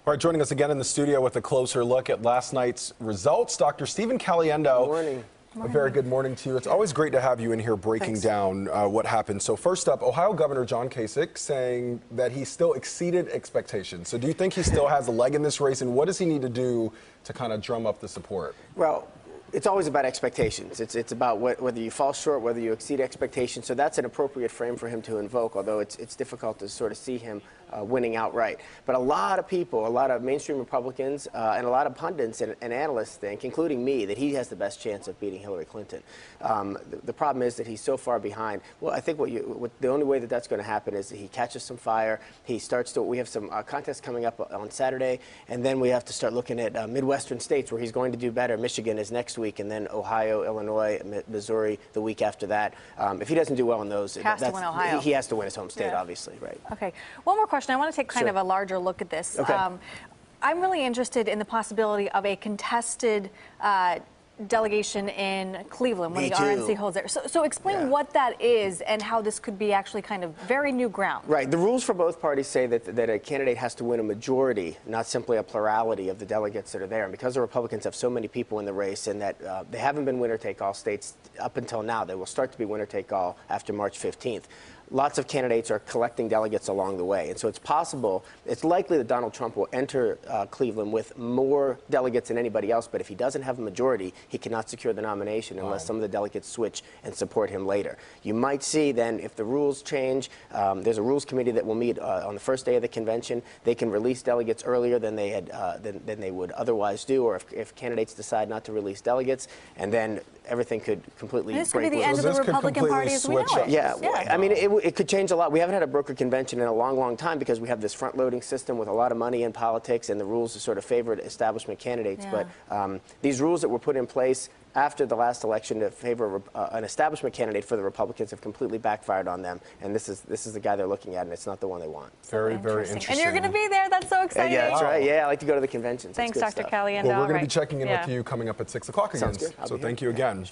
All right, joining us again in the studio with a closer look at last night's results, Dr. Stephen Caliendo. Good morning. A very good morning to you. It's always great to have you in here breaking down what happened. So first up, Ohio Governor John Kasich saying that he still exceeded expectations. So do you think he still has a leg in this race, and what does he need to do to kind of drum up the support? Well, it's always about expectations. It's about whether you fall short, whether you exceed expectations. So that's an appropriate frame for him to invoke, although it's difficult to sort of see him winning outright. But a lot of people, a lot of mainstream Republicans, and a lot of pundits and analysts think, including me, that he has the best chance of beating Hillary Clinton. The problem is that he's so far behind. Well, I think the only way that that's going to happen is that he catches some fire. He starts to. We have some contests coming up on Saturday, and then we have to start looking at Midwestern states where he's going to do better. Michigan is next week, and then Ohio, Illinois, Missouri the week after that. If he doesn't do well in those, he has to win Ohio. He has to win his home state, obviously, right? Okay. One more question. I want to take kind of a larger look at this. Okay. I'm really interested in the possibility of a contested delegation in Cleveland when the RNC holds there. So explain what that is and how this could be actually kind of very new ground. Right. The rules for both parties say that a candidate has to win a majority, not simply a plurality of the delegates that are there. And because the Republicans have so many people in the race and that they haven't been winner-take-all states up until now, they will start to be winner-take-all after March 15th. Lots of candidates are collecting delegates along the way. And so it's possible, it's likely that Donald Trump will enter Cleveland with more delegates than anybody else. But if he doesn't have a majority, he cannot secure the nomination unless some of the delegates switch and support him later. You might see then, if the rules change, there's a rules committee that will meet on the first day of the convention. They can release delegates earlier than they had than they would otherwise do, or if candidates decide not to release delegates, and then everything could completely this break could be the end of the Republican Party as we know it. Yeah, I mean, it could change a lot. We haven't had a broker convention in a long, long time because we have this front-loading system with a lot of money in politics, and the rules are sort of favored establishment candidates. But these rules that were put in place after the last election to favor an establishment candidate for the Republicans have completely backfired on them, and this is the guy they're looking at, and it's not the one they want. Very, very interesting. And you're going to be there. That's so exciting. Yeah, that's right. Yeah, I like to go to the conventions. Thanks, Dr. Caliendo. Well, we're going to be checking in with you coming up at 6 o'clock again. Sounds good. So thank you again.